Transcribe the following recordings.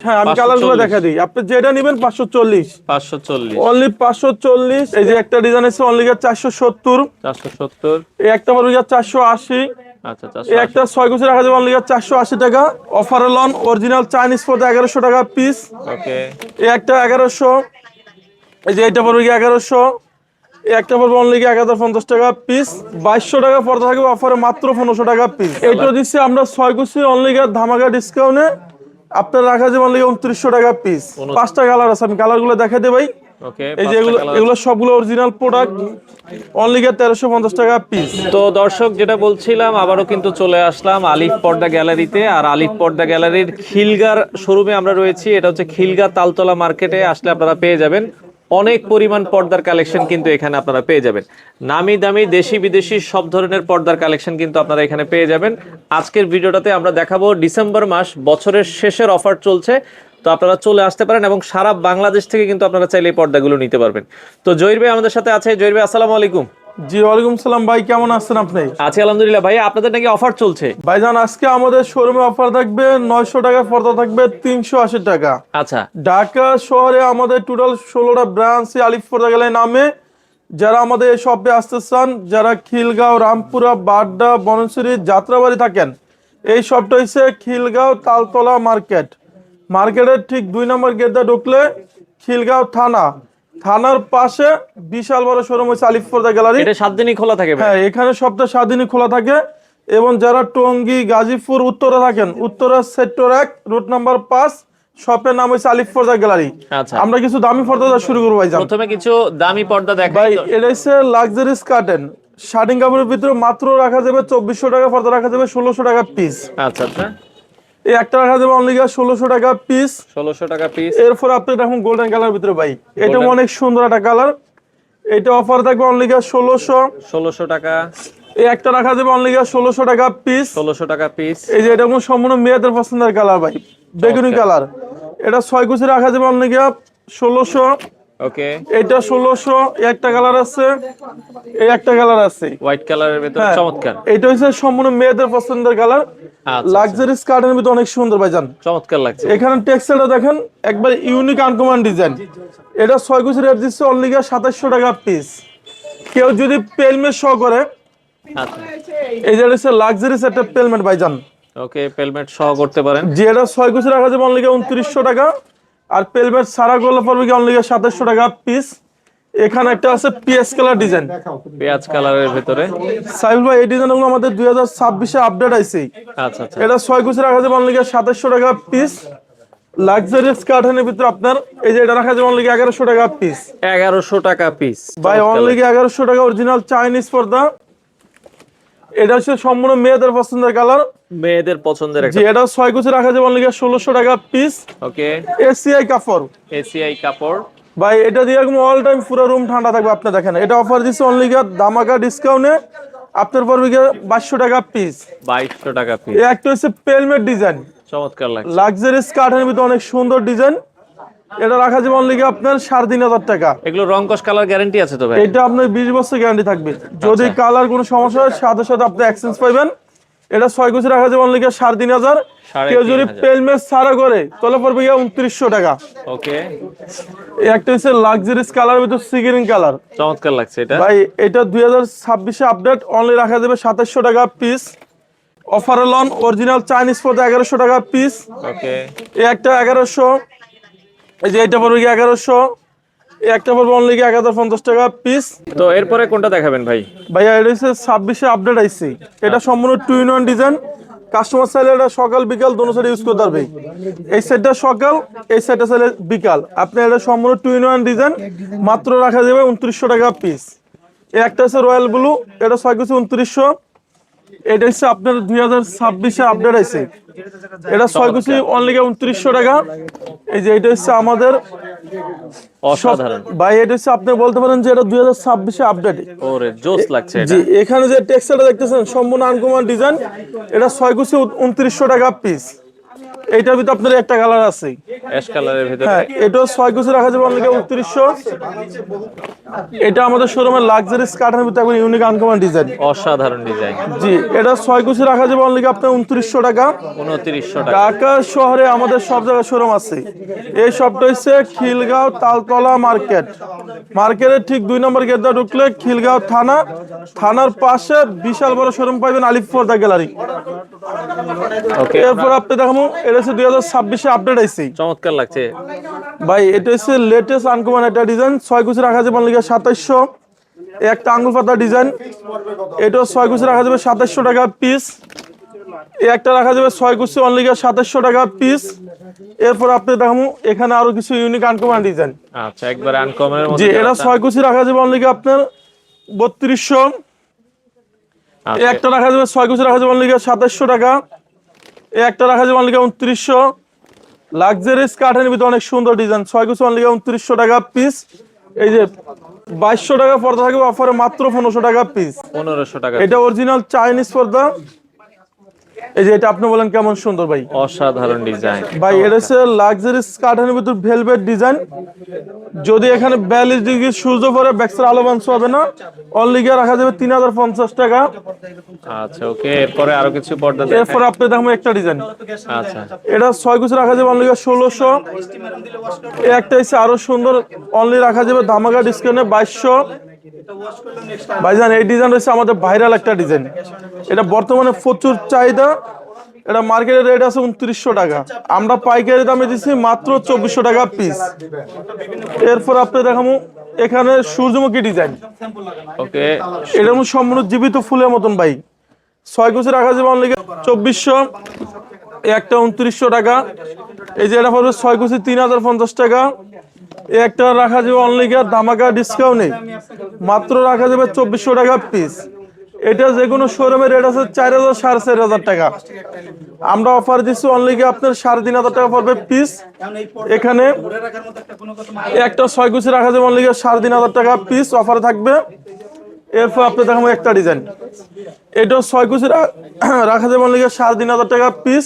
হ্যাঁ, আমি কালারগুলো দেখা দিই। আপনি যেটা নেবেন 540 অনলি 540। এই যে একটা ডিজাইন আছে অনলি 470। এই একটা পড়বে 480। আচ্ছা এই একটা 6 কুচি রাখা যাবে অনলি 480 টাকা। অফার লন অরিজিনাল চাইনিজ পড়বে 1100 টাকা পিস। ওকে। এই একটা 1100। এই যে এটা পড়বে 1100। এই একটা পড়বে অনলি 1050 টাকা পিস। 2200 টাকা পড়তে থাকবে অফারে মাত্র 1500 টাকা পিস। এইটা দিচ্ছি আমরা 6 কুচি অনলি ধামাকা ডিসকাউন্টে আপনার রাখা যাবে অনলি 2900 টাকা পিস। 5টা কালার আছে, আমি কালারগুলো দেখাই দেই ভাই। ওকে, এই যে এগুলো সবগুলো অরিজিনাল প্রোডাক্ট, অনলি 1350 টাকা পিস। তো দর্শক যেটা বলছিলাম, আবারও কিন্তু চলে আসলাম আলিফ পর্দা গ্যালারিতে। আর আলিফ পর্দা গ্যালারির খিলগার শোরুমে আমরা রয়েছি। এটা হচ্ছে খিলগা তালতলা মার্কেটে আসলে আপনারা পেয়ে যাবেন অনেক পরিমাণ পর্দার কালেকশন কিন্তু এখানে আপনারা পেয়ে যাবেন। নামি দামি দেশি বিদেশি সব ধরনের পর্দার কালেকশন কিন্তু আপনারা এখানে পেয়ে যাবেন। আজকের ভিডিওটাতে আমরা দেখাবো ডিসেম্বর মাস, বছরের শেষের অফার চলছে। তো আপনারা চলে আসতে পারেন এবং সারা বাংলাদেশ থেকে কিন্তু আপনারা চাইলে এই পর্দাগুলো নিতে পারবেন। তো জহির ভাই আমাদের সাথে আছে। জহির ভাই, আসসালামু আলাইকুম। জি ওয়ালাইকুম সালাম ভাই, কেমন আছেন আপনি? আছি আলহামদুলিল্লাহ। ভাই আপনাদের নাকি অফার চলছে? ভাইজান আজকে আমাদের শোরুমে অফার থাকবে 900 টাকা পর্দা থাকবে 380 টাকা। আচ্ছা। ঢাকা শহরে আমাদের টোটাল 16টা ব্রাঞ্চ আলিফ পর্দা গ্যালারি নামে। যারা আমাদের এই শপে আসতে চান, যারা খিলগাঁও, রামপুরা, বাড্ডা, বনশ্রী, যাত্রাবাড়ি থাকেন, এই শপটা হচ্ছে খিলগাঁও তালতলা মার্কেটের ঠিক 2 নম্বর গেটে ঢুকলে খিলগাঁও থানার পাশে বিশাল বড় শোরুম হচ্ছে আলিফ পর্দা গ্যালারি। এটা 7 দিনই খোলা থাকে ভাই? হ্যাঁ, এখানে সপ্তাহ 7 দিনই খোলা থাকে। এবং যারা টঙ্গী, গাজীপুর, উত্তরে থাকেন, উত্তরা সেক্টর 1 রুট নাম্বার 5, শপের নাম হচ্ছে আলিফ পর্দা গ্যালারি। আচ্ছা, আমরা কিছু দামি পর্দা শুরু করবো ভাই। প্রথমে কিছু দামি পর্দা দেখাই ভাই এটা হচ্ছে লাক্সারিস কার্টেন শার্টিং কাপড়ের ভিতরে মাত্র রাখা যাবে 2400 টাকা, পর্দা রাখা যাবে 1600 টাকা পিস। আচ্ছা আচ্ছা। এই একটা রাখা যাবে অনলি 1600 টাকা পিস। 1600 টাকা পিস। এরপর আপনি দেখুন গোল্ডেন কালার ভিতরে ভাই, এটা অনেক সুন্দর একটা কালার। এটা অফার থাকবে অনলি 1600 টাকা। এই একটা রাখা যাবে অনলি 1600 টাকা পিস। 1600 টাকা পিস। এই যে এটা কোনো সম্পূর্ণ মেয়েদের পছন্দের কালার ভাই, বেগুনি কালার। এটা 6 কুচি রাখা যাবে অনলি 1600। ওকে। এটা 1600। একটা কালার আছে, এই একটা কালার আছে হোয়াইট কালারের ভিতরে চমৎকার। এটা হচ্ছে সম্পূর্ণ মেয়েদের পছন্দের কালার। আচ্ছা, লাক্সারি স্কার্টের ভিতরে অনেক সুন্দর ভাইজান, চমৎকার লাগছে। এখানে টেক্সটাইলটা দেখেন একবার ইউনিক আনকমন ডিজাইন। এটা 6 কুচি রেট দিচ্ছে অনলি 2700 টাকা পিস। কেউ যদি পেলমেট শো করে, আচ্ছা, এই যে হচ্ছে লাক্সারি সেটআপ পেলমেট ভাইজান। ওকে, পেলমেট সহ করতে পারেন। যে এটা 6 কুচি রাখা যাবে অনলি 2900 টাকা। আর পেলমেট সারা গোলা পড়বে কি অনলি 2700 টাকা পিস। এখানে একটা আছে পিএস কালার ডিজাইন, পেঁয়াজ কালারের ভিতরে। সাইফুল ভাই এই ডিজাইনগুলো আমাদের 2026 এ আপডেট আইছে। আচ্ছা আচ্ছা। এটা 6 কুচি রাখা যাবে অনলি 2700 টাকা পিস। লাক্সারি স্কার্টের ভিতরে আপনার এই যে এটা রাখা যাবে অনলি 1100 টাকা পিস। 1100 টাকা পিস ভাই অনলি 1100 টাকা অরিজিনাল চাইনিজ পর্দা। এটা হচ্ছে সম্পূর্ণ মেয়েদের পছন্দের কালার, মেয়েদের পছন্দের যে এটা 6 কুচি রাখা যাবে অনলি 1600 টাকা পিস। ওকে। এসিআই কাপড়, এসিআই কাপড় ভাই এটা দিয়ে একদম অল টাইম পুরো রুম ঠান্ডা থাকবে। আপনি দেখেন এটা অফার দিচ্ছে অনলি ধামাকা ডিসকাউন্টে আপনার পড়বে 2200 টাকা পিস। 2200 টাকা পিস। এই একটা হচ্ছে পেলমেট ডিজাইন, চমৎকার লাগছে। লাক্সারি স্কার্টের ভিতরে অনেক সুন্দর ডিজাইন। এটা রাখা যাবে অনলি আপনার 3500 টাকা। এগুলো রং কস কালার গ্যারান্টি আছে তো ভাই? এটা আপনার 20 বছর গ্যারান্টি থাকবে। যদি কালার কোনো সমস্যা হয় সাথে সাথে আপনি এক্সচেঞ্জ পাবেন। এটা 6 কুচি রাখা যাবে অনলি 3500। কেউ যদি পেলমেট সারা করে তাহলে পড়বে 2900 টাকা। ওকে। এই একটা হচ্ছে লাক্সারিস কালার ভিতর সি গ্রিন কালার, চমৎকার লাগছে এটা ভাই এটা 2026 এ আপডেট, অনলি রাখা যাবে 2700 টাকা পিস। অফার লন অরিজিনাল চাইনিজ পর্দা 1100 টাকা পিস। ওকে। এই একটা 1100। এই যে এটা পড়বে 1100। এই একটা পড়বে অনলি 1050 টাকা পিস। তো এরপরে কোনটা দেখাবেন ভাই? ভাইয়া এটা হচ্ছে 26 এ আপডেট আইছে। এটা সম্পূর্ণ 2-in-1 ডিজাইন। কাস্টমার চাইলে এটা সকাল বিকাল দোনো সাইড ইউজ করতে পারবে। এই সেটটা সকাল, এই সেটটা চাইলে বিকাল। আপনি এটা সম্পূর্ণ 2-in-1 ডিজাইন, মাত্র রাখা যাবে 2900 টাকা পিস। এই একটা হচ্ছে রয়্যাল ব্লু, এটা 6 কুচি 2900। এটা হচ্ছে আপনার 2026 এ আপডেট আইছে। এটা 6 কুচি অনলি 2900 টাকা। এই যে এটা হচ্ছে আমাদের অসাধারণ ভাই, এটা হচ্ছে আপনি বলতে পারেন যে এটা 2026 এ আপডেট। ওরে জোস লাগছে এটা। জি, এখানে যে টেক্সচারটা দেখতেছেন সম্পূর্ণ আনকমন ডিজাইন। এটা 6 কুচি 2900 টাকা পিস। এইটার ভিতরে আপনার একটা কালার আছে। অ্যাশ কালারের ভিতরে। হ্যাঁ, এটাও 6 কুচি রাখা যাবে অনলি 2900। এটা আমাদের শোরুমের লাক্সারিস কাঠের ভিতরে একবার ইউনিক আনকমন ডিজাইন। অসাধারণ ডিজাইন। জি, এটা 6 কুচি রাখা যাবে অনলি আপনার 2900 টাকা। 2900 টাকা। ঢাকা শহরে আমাদের সব জায়গায় শোরুম আছে। এই শপটা হচ্ছে খিলগাঁও তালতলা মার্কেট। মার্কেটের ঠিক 2 নম্বর গেট দিয়ে ঢুকলে খিলগাঁও থানা, থানার পাশে বিশাল বড় শোরুম পাবেন আলিফ পর্দা গ্যালারি। ওকে, এরপর আপনি দেখাবো এটা হচ্ছে 2026 এ আপডেট আইছে। চমৎকার লাগছে ভাই এটা হচ্ছে লেটেস্ট আনকমন একটা ডিজাইন। 6 কুচি রাখা যাবে অনলি 2700। একটা আঙ্গুল পাতা ডিজাইন, এটাও 6 কুচি রাখা যাবে 2700 টাকা পিস। একটা রাখা যাবে 6 কুচি অনলি 2700 টাকা পিস। এরপর আপনি দেখাবো এখানে আরো কিছু ইউনিক আনকমন ডিজাইন। আচ্ছা, একবার আনকমনের জি, মধ্যে এটা 6 কুচি রাখা যাবে অনলি আপনার 3200। একটা রাখা যাবে 6 কুচি রাখা যাবে অনলি 2700 টাকা। একটা রাখা যাবে অনলি 2900। লাক্সারিস কাঠের ভিতরে অনেক সুন্দর ডিজাইন। 6 কুচি অনলি 2900 টাকা পিস। এই যে 2200 টাকা পর্দা থাকবে অফারে মাত্র 1500 টাকা পিস। 1500 টাকা। এটা অরিজিনাল চাইনিজ পর্দা। এই যে এটা আপনি বলেন কেমন সুন্দর ভাই। অসাধারণ ডিজাইন ভাই এটা হচ্ছে লাক্সারিস কাঠের ভিতর ভেলভেট ডিজাইন। যদি এখানে 42 ডিগ্রি সূর্য পড়ে ব্যাকসার আলো বাঞ্চ হবে না। অনলি গিয়ে রাখা যাবে 3050 টাকা। আচ্ছা, ওকে, এরপরে আরো কিছু পর্দা দেখাই। এরপর আপনি দেখুন একটা ডিজাইন। আচ্ছা, এটা 6 কুচি রাখা যাবে অনলি 1600। একটা হচ্ছে আরো সুন্দর, অনলি রাখা যাবে ধামাকা ডিসকাউন্টে 2200। ভাইজান এই ডিজাইন হচ্ছে আমাদের ভাইরাল একটা ডিজাইন। এটা বর্তমানে প্রচুর চাহিদা। এটা মার্কেটের রেট আছে 2900 টাকা, আমরা পাইকারি দামে দিচ্ছি মাত্র 2400 টাকা পিস। এরপর আপনি দেখাবো এখানে সূর্যমুখী ডিজাইন। ওকে, এটা সম্পূর্ণ জীবিত ফুলের মতন ভাই। 6 কুচি রাখা যাবে অনলি 2400। একটা 2900 টাকা। এই যে এটা পড়বে 6 কুচি 3050 টাকা। একটা রাখা যাবে অনলি ধামাকা ডিসকাউন্টে মাত্র রাখা যাবে 2400 টাকা পিস। এটা যে কোনো শোরুমের রেট আছে 4000 4500 টাকা, আমরা অফার দিচ্ছি অনলি আপনার 3500 টাকা পড়বে পিস। এখানে একটা 6 কুচি রাখা যাবে অনলি 3500 টাকা পিস অফার থাকবে। এরপর আপনি দেখাবো একটা ডিজাইন। এটাও 6 কুচি রাখা যাবে অনলি 3500 টাকা পিস।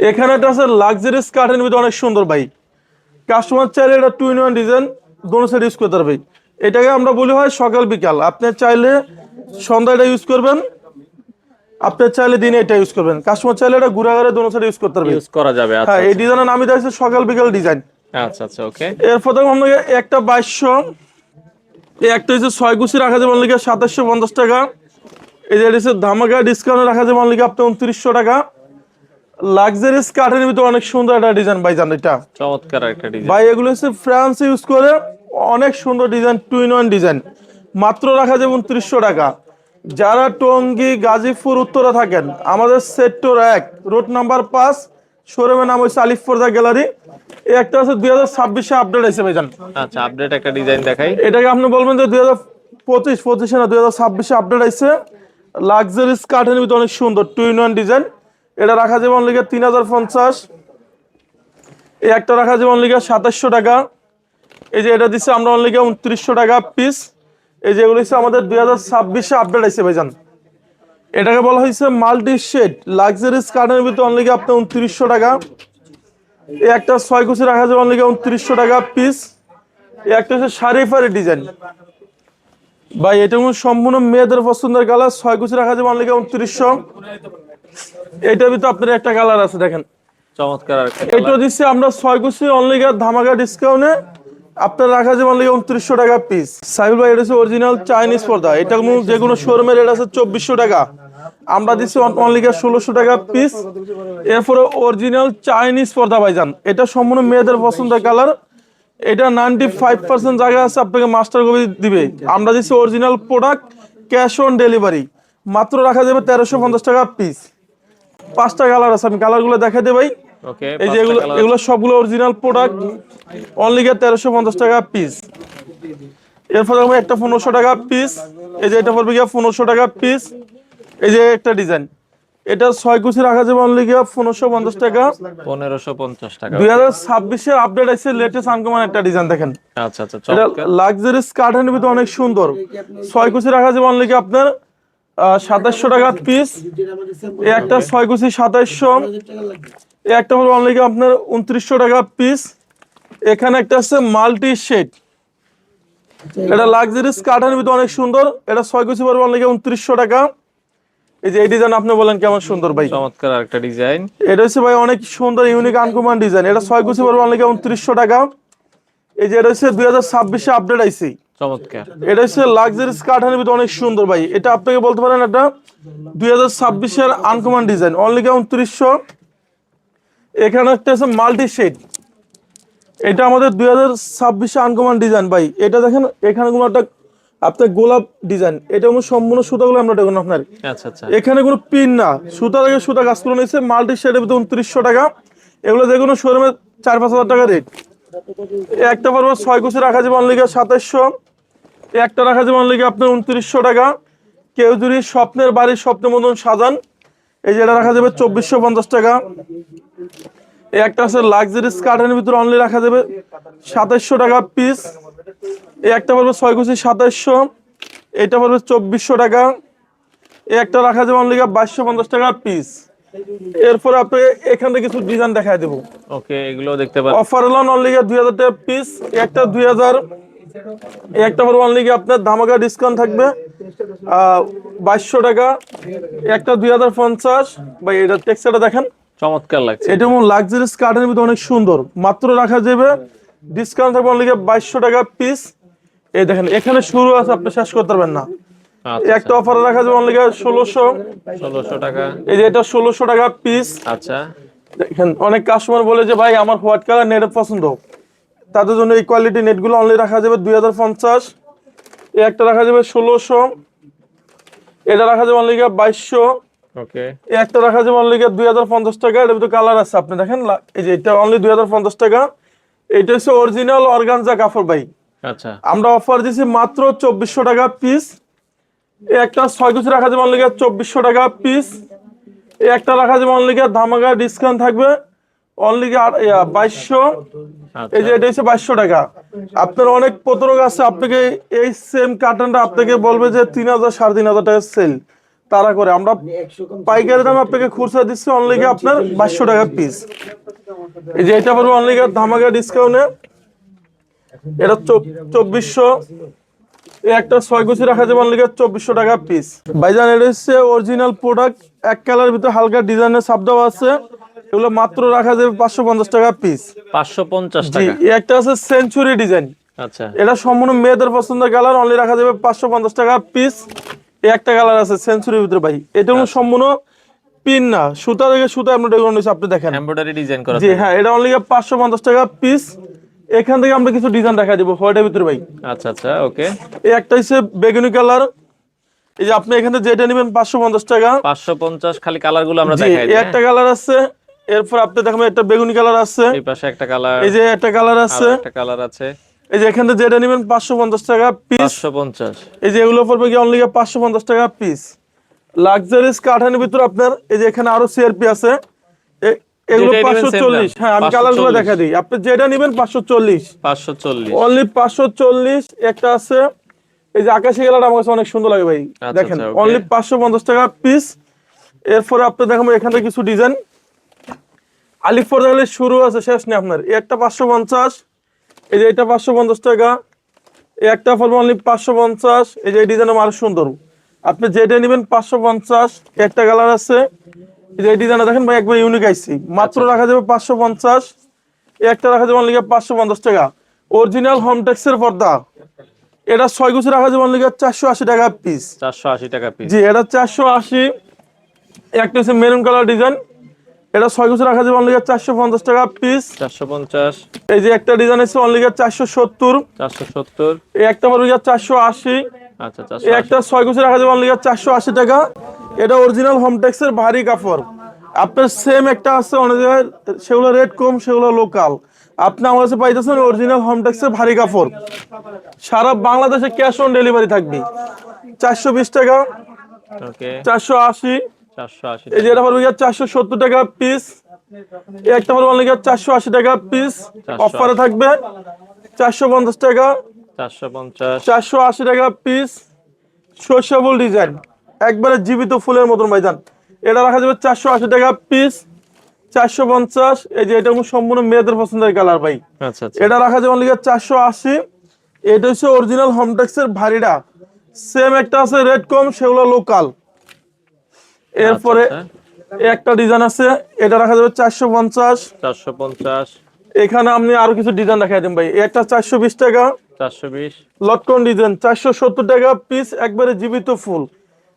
এখানে একটা আছে লাক্সারিস কাঠের ভিতরে অনেক সুন্দর ভাই। কাস্টমার চাইলে এটা 2 in 1 ডিজাইন, দোনো সাইড ইউজ করতে পারবে। এটাকে আমরা বলি হয় সকাল বিকাল। আপনি চাইলে সন্ধ্যা এটা ইউজ করবেন, আপনি চাইলে দিনে এটা ইউজ করবেন। কাস্টমার চাইলে এটা ঘুরাঘুরে দোনো সাইড ইউজ করতে পারবে, ইউজ করা যাবে। আচ্ছা, হ্যাঁ। এই ডিজাইনের নামই দিয়েছে সকাল বিকাল ডিজাইন। আচ্ছা, আচ্ছা, ওকে। এরপর দেখুন আমরা একটা 2200। এই একটা হচ্ছে 6 কুচি রাখা যাবে অনলি 2750 টাকা। এই যে এটা হচ্ছে ধামাকা ডিসকাউন্টে রাখা যাবে অনলি আপনার 2900 টাকা। লাক্সারিস কাঠের ভিতরে অনেক সুন্দর একটা ডিজাইন ভাইজান। এটা চমৎকার একটা ডিজাইন ভাই, এগুলো হচ্ছে ফ্রান্স ইউজ করে অনেক সুন্দর ডিজাইন, 2 in 1 ডিজাইন। মাত্র রাখা যাবে 2900 টাকা। যারা টঙ্গী গাজীপুর উত্তরে থাকেন, আমাদের সেক্টর 1 রোড নাম্বার 5 শোরুমের নাম হচ্ছে আলিফ পর্দা গ্যালারি। এই একটা আছে 2026 এ আপডেট আছে ভাইজান। আচ্ছা, আপডেট একটা ডিজাইন দেখাই। এটাকে আপনি বলবেন যে 2025 না 2026 এ আপডেট আছে। লাক্সারিস কাঠের ভিতরে অনেক সুন্দর 2 in 1 ডিজাইন। এটা রাখা যাবে অনলি 3050। এই একটা রাখা যাবে অনলি 2700 টাকা। এই যে এটা দিচ্ছে আমরা অনলি 2900 টাকা পিস। এই যে এগুলো হচ্ছে আমাদের 2026 এ আপডেট আছে ভাইজান। এটাকে বলা হয়েছে মাল্টি শেড লাক্সারিস কাঠের ভিতরে অনলি আপনার 2900 টাকা। এই একটা 6 কুচি রাখা যাবে অনলি 2900 টাকা পিস। এই একটা হচ্ছে শাড়িফারি ডিজাইন ভাই, এটা সম্পূর্ণ মেয়েদের পছন্দের কালার। 6 কুচি রাখা যাবে অনলি 2900। এটার ভিতরে আপনার একটা কালার আছে দেখেন, চমৎকার। এটা দিচ্ছি আমরা 6 কুচি অনলি ধামাকা ডিসকাউন্টে আপনার রাখা যাবে অনলি 2900 টাকা পিস। সাইবুল ভাই, এটা হচ্ছে অরিজিনাল চাইনিজ পর্দা। এটা যে কোনো শোরুমের রেট আছে 2400 টাকা, আমরা দিচ্ছি অনলি 1600 টাকা পিস। এরপরে অরিজিনাল চাইনিজ পর্দা ভাইজান, এটা সম্পূর্ণ মেয়েদের পছন্দের কালার। এটা 95% জায়গা আছে আপনাকে মাস্টার কপি দিবে। আমরা দিচ্ছি original product, cash on delivery. মাত্র রাখা যাবে 1350 টাকা পিস। 5টা কালার আছে, আমি কালারগুলো দেখাই দেই ভাই। ওকে, এই যে এগুলো সবগুলো অরিজিনাল প্রোডাক্ট, অনলি 1350 টাকা পিস। এরপর আমরা একটা 1500 টাকা পিস। এই যে এটা পড়বে 1500 টাকা পিস। এই যে একটা ডিজাইন, এটা 6 কুচি রাখা যাবে অনলি 1550 টাকা। 1550 টাকা। 2026 এ আপডেট আছে লেটেস্ট আনকমন একটা ডিজাইন দেখেন। আচ্ছা, আচ্ছা, এটা চমৎকার। লাক্সারিস কাঠের ভিতরে অনেক সুন্দর। 6 কুচি রাখা যাবে অনলি আপনার 2700 টাকা পিস। এই একটা 6 কুচি 2700। এই একটা হলো অনলি আপনার 2900 টাকা পিস। এখানে একটা আছে মাল্টি শেড, এটা লাক্সারিস কাঠের ভিতরে অনেক সুন্দর। এটা 6 কুচি পড়বে অনলি 2900 টাকা। এই যে এই ডিজাইন আপনি বলেন কেমন সুন্দর ভাই, চমৎকার একটা ডিজাইন। এটা হচ্ছে ভাই অনেক সুন্দর ইউনিক আনকমন ডিজাইন। এটা 6 কুচি পড়বে অনলি 2900 টাকা। এই যে এটা হচ্ছে 2026 আপডেট আইছি। চমৎকার। এটা হচ্ছে লাক্সারিস কাঠের ভিতরে অনেক সুন্দর ভাই। এটা আপনাকে বলতে পারেন এটা 2026 এর আনকমন ডিজাইন, অনলি 2900। এখানে একটা আছে মাল্টি শেড, এটা আমাদের 2026 আনকমন ডিজাইন ভাই। এটা দেখেন এখানে কোনো একটা আপনার গোলাপ ডিজাইন, এটা কোনো সম্পূর্ণ সুতাগুলো আমরা দেখুন আপনার, আচ্ছা আচ্ছা। এখানে কোনো পিন না, সুতা থেকে সুতা কাজ করে নিয়েছে। মাল্টি শেডের ভিতরে 2900 টাকা। এগুলো যে কোনো শোরুমে 4-5 হাজার টাকা রেট। একটা পর্ব 6 কুচি রাখা যাবে অনলি 2700। একটা রাখা যাবে অনলি আপনার 2900 টাকা। কেউ যদি স্বপ্নের বাড়ির স্বপ্নের মতন সাজান, এই যে এটা রাখা যাবে 2450 টাকা। এই একটা আছে লাক্সারিস কাঠের ভিতরে অনলি রাখা যাবে 2700 টাকা পিস। এই একটা পড়বে 6 কুচি 2700। এটা পড়বে 2400 টাকা। এই একটা রাখা যাবে অনলি 2250 টাকা পিস। এরপরে আপনি এখান থেকে কিছু ডিজাইন দেখায় দেবো। ওকে, এগুলো দেখতে পারেন। অফার হলো অনলি 2000 টাকা পিস। একটা 2000। এই একটা পড়বে অনলি আপনার ধামাকা ডিসকাউন্ট থাকবে 2200 টাকা। একটা 2050 ভাই। এটা টেক্সচারটা দেখেন, চমৎকার লাগছে। এটা যেমন লাক্সারিস কাঠের ভিতরে অনেক সুন্দর, মাত্র রাখা যাবে ডিসকাউন্ট থাকবে অনলি 2200 টাকা পিস। এই দেখেন এখানে শুরু আছে, আপনি শেষ করতে পারবেন না। আচ্ছা একটা অফারে রাখা যাবে অনলি 1600। 1600 টাকা। এই যে এটা 1600 টাকা পিস। আচ্ছা। দেখেন অনেক কাস্টমার বলে যে ভাই আমার হোয়াইট কালার নেট পছন্দ, তাদের জন্য এই কোয়ালিটি নেটগুলো অনলি রাখা যাবে 2050। এই একটা রাখা যাবে 1600। এটা রাখা যাবে অনলি 2200। ওকে। এই একটা রাখা যাবে অনলি 2050 টাকা। এর ভিতরে কালার আছে, আপনি দেখেন এই যে এটা অনলি 2050 টাকা। এটা হচ্ছে অরিজিনাল অর্গানজা কাপড় ভাই। আচ্ছা। আমরা অফার দিচ্ছি মাত্র 2400 টাকা পিস। এই একটা 6 কুচি রাখা যাবে অনলি 2400 টাকা পিস। এই একটা রাখা যাবে অনলি ধামাকা ডিসকাউন্ট থাকবে অনলি 2200। এই যে আচ্ছা। এটা হচ্ছে 2200 টাকা। আপনার অনেক প্রতারক আছে, আপনাকে এই সেম কার্টনটা আপনাকে বলবে যে 3000 3500 টাকা সেল, তারা করে। আমরা পাইকারি দামে আপনাকে খুচরা দিচ্ছি অনলি আপনার 2200 টাকা পিস। এই যে এটা পড়বে অনলি ধামাকা ডিসকাউন্টে, এটা 2400। এই একটা 6 কুচি রাখা যাবে অনলি 2400 টাকা পিস। ভাইজান এটা হচ্ছে অরিজিনাল প্রোডাক্ট, এক কালার ভিতরে হালকা ডিজাইনের ছাপ দেওয়া আছে। এগুলো মাত্র রাখা যাবে 550 টাকা পিস। 550 জি। টাকা। এই একটা আছে সেঞ্চুরি ডিজাইন, আচ্ছা। এটা সম্পূর্ণ মেয়েদের পছন্দের কালার, অনলি রাখা যাবে 550 টাকা পিস। এই একটা কালার আছে সেঞ্চুরির ভিতরে ভাই, এটা হলো সম্পূর্ণ পিন না, সুতা থেকে সুতা আমরা ডেকোরেশন নিয়েছি, আপনি দেখেন এমব্রয়ডারি ডিজাইন করা জি। থাকে। হ্যাঁ, এটা অনলি 550 টাকা পিস। এখান থেকে আমরা কিছু ডিজাইন দেখা দিব হোয়াইটের ভিতরে ভাই। আচ্ছা আচ্ছা। ওকে। এই একটা হচ্ছে বেগুনি কালার, এই যে আপনি এখানে যেটা নেবেন 550 টাকা। 550 খালি কালারগুলো আমরা জি। দেখাই এই দিই। একটা কালার আছে, এরপর আপনি দেখাবেন একটা বেগুনি কালার আছে, এই পাশে একটা কালার, এই যে একটা কালার আর আছে, একটা কালার আছে। এই যে এখানে যেটা নেবেন 550 টাকা পিস। 550। এই যে এগুলো পড়বে কি অনলি 550 টাকা পিস। লাক্সারিস কাঠের ভিতর আপনার এই যে এখানে আরো সিআরপি আছে, এগুলো যেটাই নেবেন same 540। দাম। হ্যাঁ, আমি 540 কালারগুলো দেখা দিই, আপনি যেটা নেবেন 540। 540। অনলি 540। একটা আছে এই যে আকাশি কালারটা, আমার কাছে অনেক সুন্দর লাগে ভাই। আচ্ছা, দেখেন আচ্ছা, okay। অনলি 550 টাকা পিস। এরপরে আপনি দেখাবো এখান থেকে কিছু ডিজাইন। আলিফ পর্দা শুরু আছে, শেষ নেই আপনার। এই একটা 550। এই যে এটা 550 টাকা। এই একটা পড়বে অনলি 550। এই যে এই ডিজাইনটা আরো সুন্দর, আপনি যেটা নেবেন 550। একটা কালার আছে, এই যে এই ডিজাইনটা দেখেন ভাই, একবার ইউনিক আইছি, মাত্র রাখা যাবে 550। এই একটা রাখা যাবে অনলি 550 টাকা। অরিজিনাল হোমটেক্সের পর্দা, এটা 6 কুচি রাখা যাবে অনলি 480 টাকা পিস। 480 টাকা পিস। জি, এটা 480। একটা হচ্ছে মেরুন কালার ডিজাইন, এটা 6 কুচি রাখা যাবে অনলি 450 টাকা পিস। 450। এই যে একটা ডিজাইন আছে অনলি 470। 470। এই একটা পড়বে 480। আচ্ছা। এই 480। একটা 6 কুচি রাখা যাবে অনলি 480 টাকা। এটা অরিজিনাল হোমটেক্সের ভারী কাপড়। আপনার সেম একটা আছে অনেক জায়গায়, সেগুলো রেট কম, সেগুলো লোকাল। আপনি আমার কাছে পাইতেছেন অরিজিনাল হোমটেক্সের ভারী কাপড়। সারা বাংলাদেশে ক্যাশ অন ডেলিভারি থাকবে। 420 টাকা। ওকে। 480। 480 এই যে টাকা। এটা পড়বে 470 টাকা পিস। এই একটা পড়বে অনলি 480 টাকা পিস। 480 অফারে থাকবে 450 টাকা। 450। 480 টাকা পিস। সরিষা ফুল ডিজাইন, একবারে জীবিত ফুলের মতন ভাইজান। এটা রাখা যাবে 480 টাকা পিস, 450। এই যে এটা সম্পূর্ণ মেয়েদের পছন্দের কালার ভাই। আচ্ছা আচ্ছা এটা রাখা যাবে অনলি 480। এটা হচ্ছে অরিজিনাল হোমটেক্সের ভারীটা। সেম একটা আছে রেড কম, সেগুলো লোকাল। এরপরে একটা ডিজাইন আছে, এটা রাখা যাবে 450। 450, এখানে আপনি আরো কিছু ডিজাইন দেখাই দেন ভাই। একটা 420 টাকা 420, লটকন ডিজাইন, 470 টাকা পিস, একবারে জীবিত ফুল।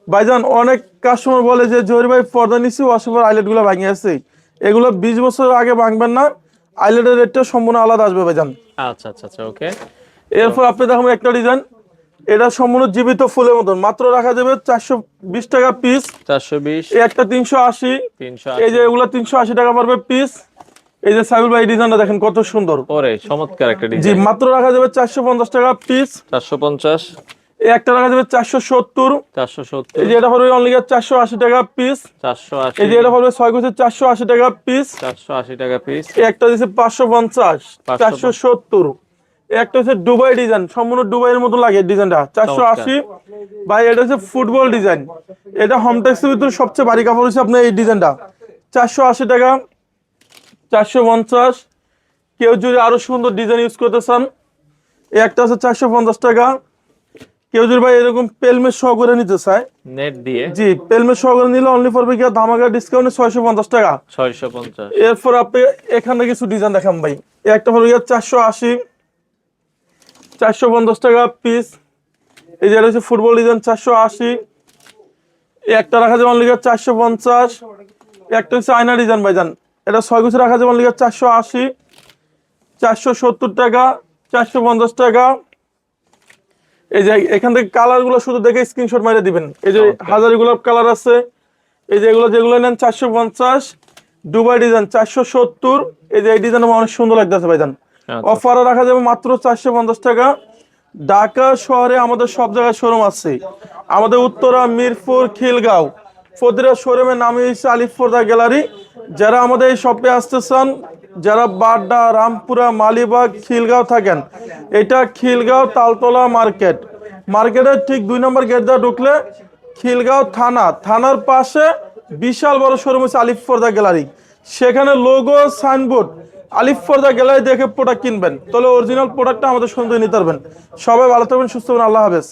ভাইজান অনেক কাস্টমার বলে যে জহির ভাই পর্দা নিচ্ছি ওয়াশোভার আইলেট গুলো ভাঙে আছে, এগুলো 20 বছর আগে ভাঙবেন না, আইলেটের রেটটা সম্পূর্ণ আলাদা আসবে ভাইজান। আচ্ছা আচ্ছা আচ্ছা ওকে। এরপর আপনি দেখুন একটা ডিজাইন, এটা সম্পূর্ণ জীবিত ফুলের মতন, মাত্র রাখা যাবে 420 টাকা পিস। 420, এই একটা 380। 380, এই যে এগুলো 380 টাকা পড়বে পিস। এই যে সাইবুল ভাই ডিজাইনটা দেখেন কত সুন্দর। ওরে চমৎকার একটা জি ডিজাইন। মাত্র রাখা যাবে 450 টাকা পিস। 450, এই একটা রাখা যাবে 470। 470, এই যে এটা পড়বে অনলি 480 টাকা পিস। 480, এই যে এটা পড়বে 6 গুছে 480 টাকা পিস। 480 টাকা পিস। এই একটা দিচ্ছে 550, 470। এই একটা হচ্ছে দুবাই ডিজাইন, সম্পূর্ণ দুবাইয়ের মতো লাগে ডিজাইনটা, 480। ভাই এটা হচ্ছে ফুটবল ডিজাইন, এটা হোমটেক্সের ভিতরে সবচেয়ে ভারী কাপড় হচ্ছে আপনার এই ডিজাইনটা, 480 টাকা, 450। কেউ যদি আরো সুন্দর ডিজাইন ইউজ করতে চান, এই একটা আছে 450 টাকা। কেউ যদি ভাই এরকম পেলমেট সহ করে নিতে চায়, নেট দিয়ে জি পেলমেট সহ করে নিলে অনলি পড়বে কি ধামাকা ডিসকাউন্টে 650 টাকা। 650, এরপর আপনি এখানে কিছু ডিজাইন দেখাম ভাই। এই একটা পড়বে 480, 450 টাকা পিস। এই যে এটা হচ্ছে ফুটবল ডিজাইন, 480। এই একটা রাখা যাবে অনলি 450। একটা হচ্ছে আয়না ডিজাইন ভাইজান, এটা 6 গুছে রাখা যাবে অনলি 480, 470 টাকা, 450 টাকা। এই যে এখান থেকে কালার গুলো শুধু দেখে স্ক্রিনশট মারিয়ে দিবেন। এই যে হাজারি গোলাপ কালার আছে। এই যে এগুলো যেগুলো নেন 450। Dubai design 470। এই যে এই ডিজাইন অনেক সুন্দর লাগতেছে ভাইজান। অফারে রাখা যাবে মাত্র 450 টাকা। ঢাকা শহরে আমাদের সব জায়গায় শোরুম আছে, আমাদের উত্তরা, মিরপুর, খিলগাঁও প্রতিটা শোরুমের নাম হচ্ছে আলিফ পর্দা গ্যালারি। যারা আমাদের এই শপে আসতে চান, যারা বাড্ডা, রামপুরা, মালিবাগ, খিলগাঁও থাকেন, এটা খিলগাঁও তালতলা মার্কেট, মার্কেটের ঠিক 2 নম্বর গেট দিয়ে ঢুকলে খিলগাঁও থানার পাশে বিশাল বড় শোরুম হচ্ছে আলিফ পর্দা গ্যালারি। সেখানে লোগো সাইনবোর্ড আলিফ পর্দা গ্যালারি দেখে প্রোডাক্ট কিনবেন, তাহলে অরিজিনাল প্রোডাক্টটা আমাদের সঙ্গে নিতে পারবেন। সবাই ভালো থাকবেন, সুস্থ থাকবেন, আল্লাহ হাফেজ।